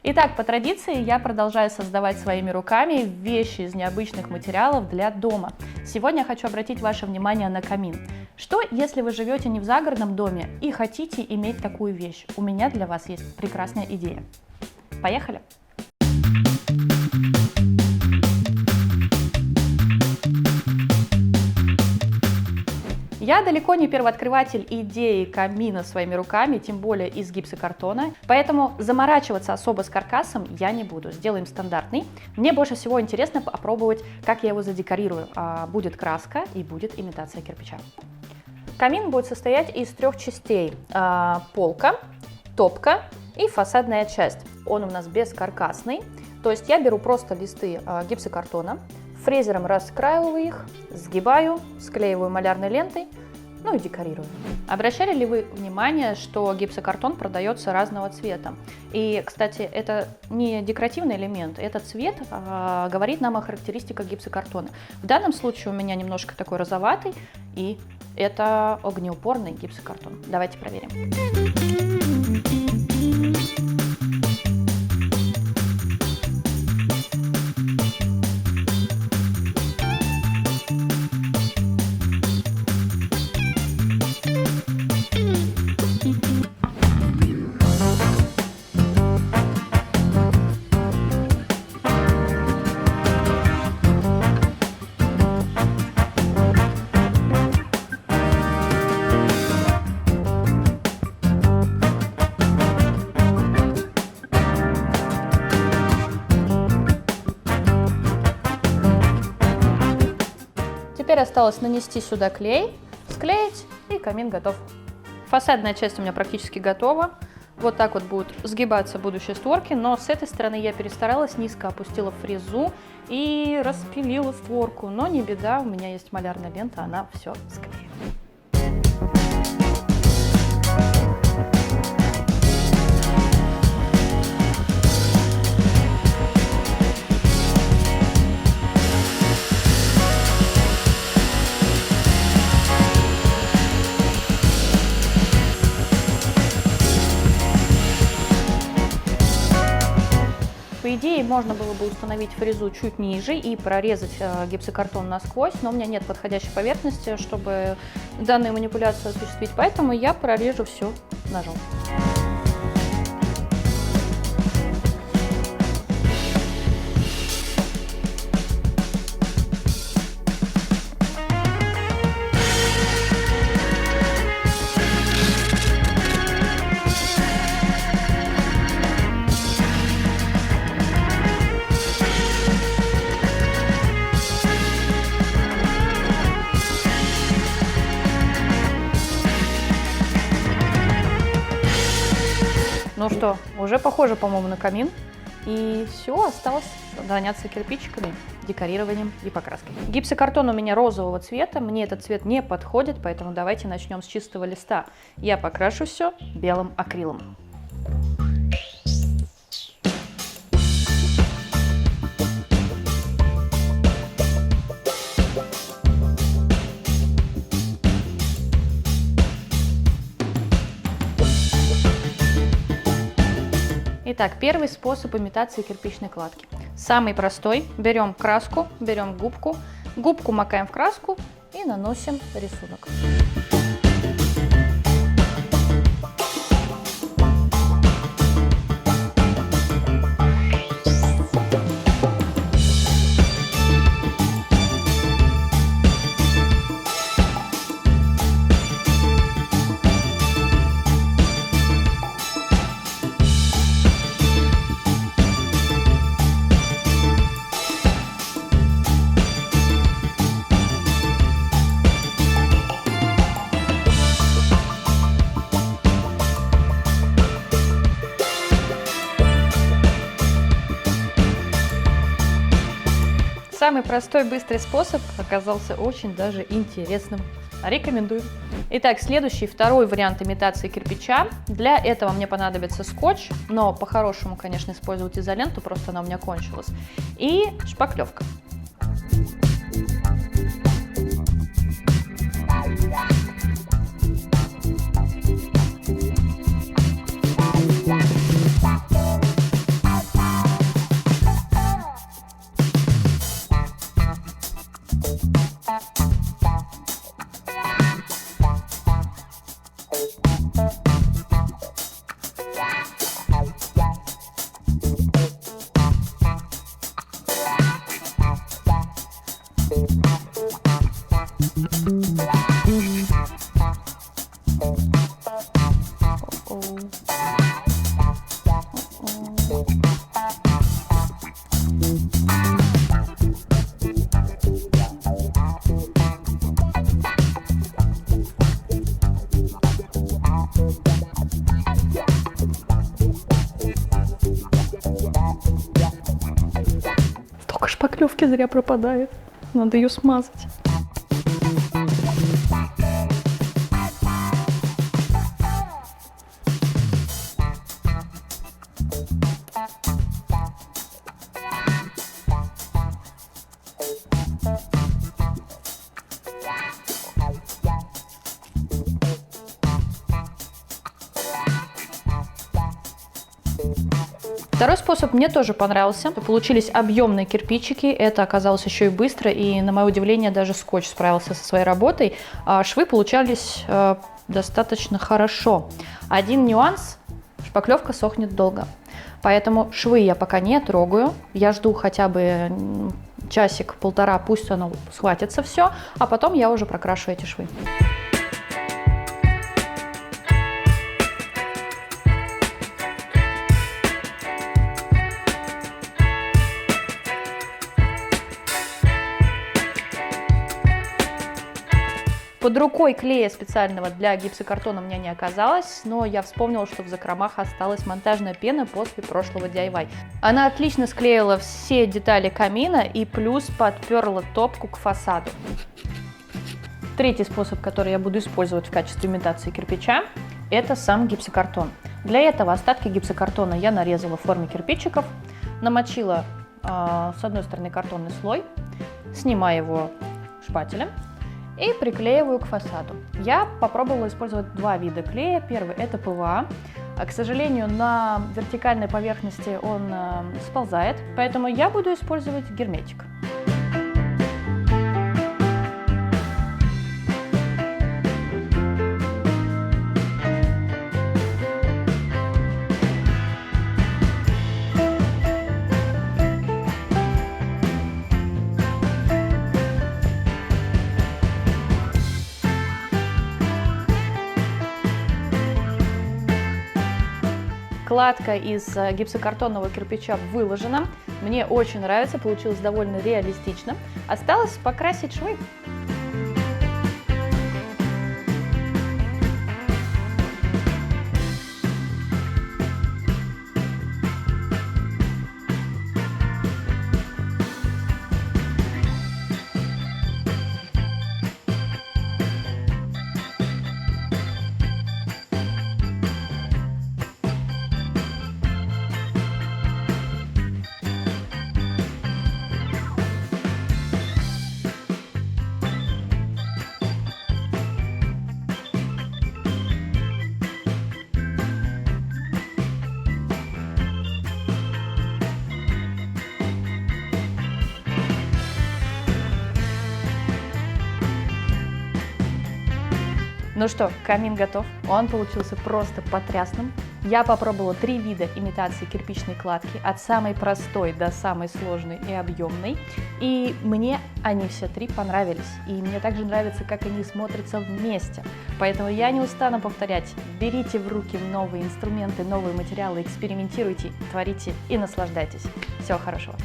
Итак, по традиции я продолжаю создавать своими руками вещи из необычных материалов для дома. Сегодня я хочу обратить ваше внимание на камин. Что, если вы живете не в загородном доме и хотите иметь такую вещь? У меня для вас есть прекрасная идея. Поехали! Я далеко не первооткрыватель идеи камина своими руками, тем более из гипсокартона, поэтому заморачиваться особо с каркасом я не буду, сделаем стандартный. Мне больше всего интересно попробовать, как я его задекорирую. Будет краска и будет имитация кирпича. Камин будет состоять из трех частей: полка, топка и фасадная часть. Он у нас бескаркасный, то есть я беру просто листы гипсокартона, фрезером раскраиваю их, сгибаю, склеиваю малярной лентой, ну и декорирую. Обращали ли вы внимание, что гипсокартон продается разного цвета? И, кстати, это не декоративный элемент, этот цвет говорит нам о характеристиках гипсокартона. В данном случае у меня немножко такой розоватый, и это огнеупорный гипсокартон. Давайте проверим. Теперь осталось нанести сюда клей, склеить, и камин готов. Фасадная часть у меня практически готова. Вот так вот будут сгибаться будущие створки, но с этой стороны я перестаралась, низко опустила фрезу и распилила створку. Но не беда, у меня есть малярная лента, она все склеит. По идее, можно было бы установить фрезу чуть ниже и прорезать гипсокартон насквозь, но у меня нет подходящей поверхности, чтобы данную манипуляцию осуществить, поэтому я прорежу все ножом. Ну что, уже похоже, по-моему, на камин. И все, осталось заняться кирпичиками, декорированием и покраской. Гипсокартон у меня розового цвета, мне этот цвет не подходит, поэтому давайте начнем с чистого листа. Я покрашу все белым акрилом. Итак, первый способ имитации кирпичной кладки. Самый простой. Берем краску, берем губку, губку макаем в краску и наносим рисунок. Самый простой, быстрый способ оказался очень даже интересным. Рекомендую. Итак, следующий, второй вариант имитации кирпича. Для этого мне понадобится скотч, но по-хорошему, конечно, использовать изоленту, просто она у меня кончилась. И шпаклевка. Столько шпаклевки зря пропадает. Надо ее смазать. Второй способ мне тоже понравился. Получились объемные кирпичики, это оказалось еще и быстро, и, на мое удивление, даже скотч справился со своей работой. Швы получались достаточно хорошо. Один нюанс – шпаклевка сохнет долго. Поэтому швы я пока не трогаю, я жду хотя бы часик-полтора, пусть оно схватится все, а потом я уже прокрашу эти швы. Под рукой клея специального для гипсокартона у меня не оказалось, но я вспомнила, что в закромах осталась монтажная пена после прошлого DIY. Она отлично склеила все детали камина и плюс подперла топку к фасаду. Третий способ, который я буду использовать в качестве имитации кирпича, это сам гипсокартон. Для этого остатки гипсокартона я нарезала в форме кирпичиков, намочила с одной стороны картонный слой, снимаю его шпателем и приклеиваю к фасаду. Я попробовала использовать два вида клея. Первый – это ПВА. К сожалению, на вертикальной поверхности он сползает, поэтому я буду использовать герметик. Кладка из гипсокартонного кирпича выложена. Мне очень нравится, получилось довольно реалистично. Осталось покрасить швы. Ну что, камин готов. Он получился просто потрясным. Я попробовала 3 вида имитации кирпичной кладки, от самой простой до самой сложной и объемной. И мне они все 3 понравились. И мне также нравится, как они смотрятся вместе. Поэтому я не устану повторять. Берите в руки новые инструменты, новые материалы, экспериментируйте, творите и наслаждайтесь. Всего хорошего.